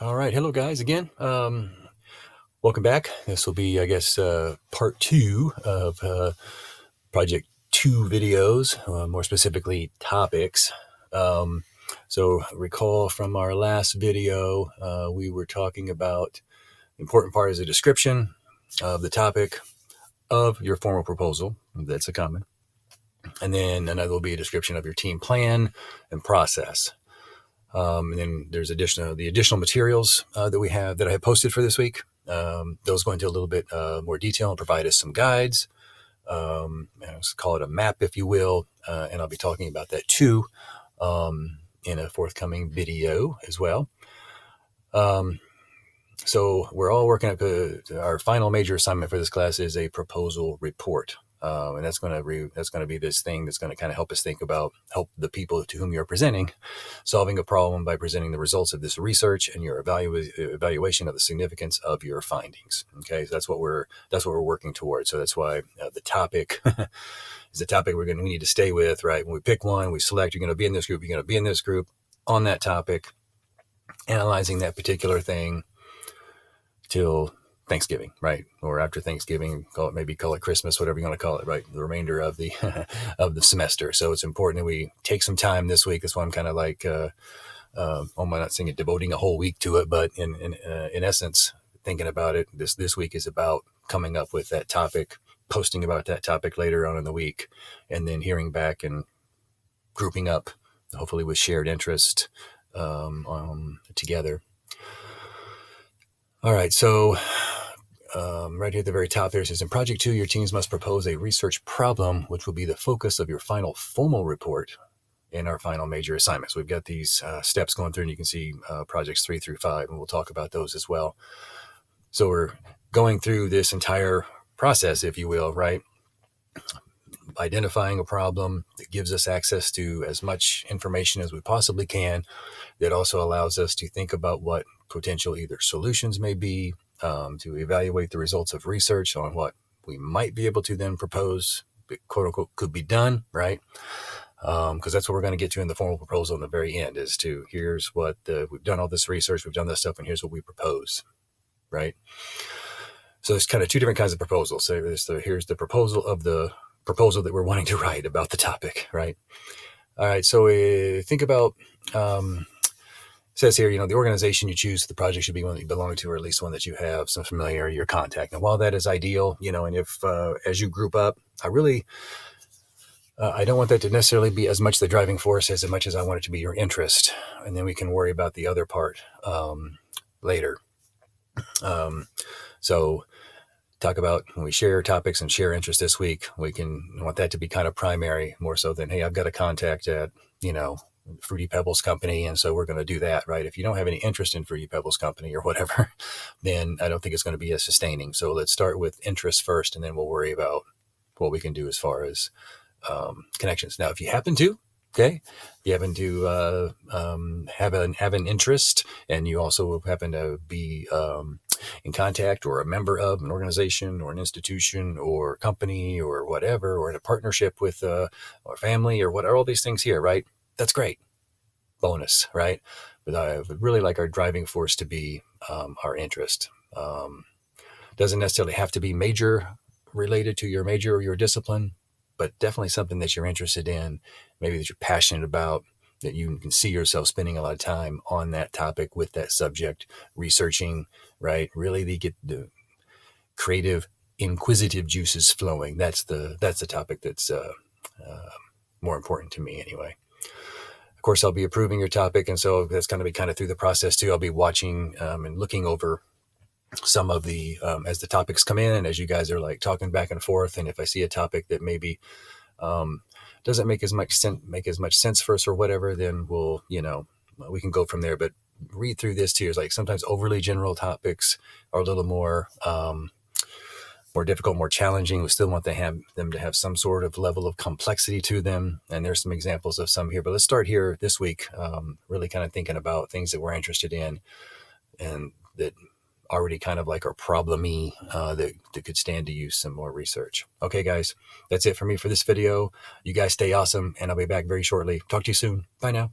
All right. Hello, guys, again. Welcome back. This will be, I guess, part two of Project 2 videos, more specifically topics. So recall from our last video, we were talking about the important part is a description of the topic of your formal proposal. That's a common. And then another will be a description of your team plan and process. And then there's the additional materials that I have posted for this week. Those go into a little bit more detail and provide us some guides. Let's call it a map, if you will. And I'll be talking about that too in a forthcoming video as well. So we're all working up. Our final major assignment for this class is a proposal report. And that's going to be this thing that's going to kind of help us help the people to whom you're presenting, solving a problem by presenting the results of this research and your evaluation of the significance of your findings. Okay, so that's what we're working towards. So that's why the topic is the topic we need to stay with, right? When we pick one, we select you're going to be in this group. You're going to be in this group on that topic, analyzing that particular thing till Thanksgiving, right? Or after Thanksgiving, call it Christmas, whatever you want to call it, right? The remainder of the of the semester. So it's important that we take some time this week. That's why I'm kind of like, I'm not saying devoting a whole week to it, but in essence, thinking about it, this week is about coming up with that topic, posting about that topic later on in the week, and then hearing back and grouping up, hopefully with shared interest together. All right, so right here at the very top there, it says, in Project 2, your teams must propose a research problem, which will be the focus of your final formal report in our final major assignments. We've got these steps going through, and you can see projects 3 through 5, and we'll talk about those as well. So we're going through this entire process, if you will, right? Identifying a problem that gives us access to as much information as we possibly can, that also allows us to think about what potential either solutions may be, to evaluate the results of research on what we might be able to then propose, quote unquote, could be done, right? Because that's what we're going to get to in the formal proposal in the very end, is to here's what we've done all this research, we've done this stuff, and here's what we propose, right? So there's kind of two different kinds of proposals. So here's the proposal of the proposal that we're wanting to write about the topic, right? All right, so think about, says here, the organization you choose for the project should be one that you belong to, or at least one that you have some familiarity or contact. And while that is ideal, and if as you group up, I don't want that to necessarily be as much the driving force as much as I want it to be your interest. And then we can worry about the other part later. So talk about when we share topics and share interest this week, we want that to be kind of primary, more so than, hey, I've got a contact at, Fruity Pebbles Company, and so we're going to do that, right? If you don't have any interest in Fruity Pebbles Company or whatever, then I don't think it's going to be as sustaining. So let's start with interest first, and then we'll worry about what we can do as far as connections. Now, if you happen to have an interest, and you also happen to be in contact or a member of an organization or an institution or company or whatever, or in a partnership with our family or whatever, all these things here, right? That's great. Bonus, right? But I would really like our driving force to be our interest. Doesn't necessarily have to be major related to your major or your discipline, but definitely something that you're interested in, maybe that you're passionate about, that you can see yourself spending a lot of time on that topic with that subject, researching, right? Really get the creative, inquisitive juices flowing. That's the topic that's more important to me anyway. Of course, I'll be approving your topic, and so that's going to be kind of through the process too. I'll be watching and looking over some of the as the topics come in, and as you guys are like talking back and forth, and if I see a topic that maybe doesn't make as much sense for us or whatever, then we'll we can go from there. But read through this too. It's like sometimes overly general topics are a little more difficult, more challenging. We still want them to have some sort of level of complexity to them. And there's some examples of some here, but let's start here this week, really kind of thinking about things that we're interested in and that already kind of like are problem-y, that could stand to use some more research. Okay, guys, that's it for me for this video. You guys stay awesome, and I'll be back very shortly. Talk to you soon. Bye now.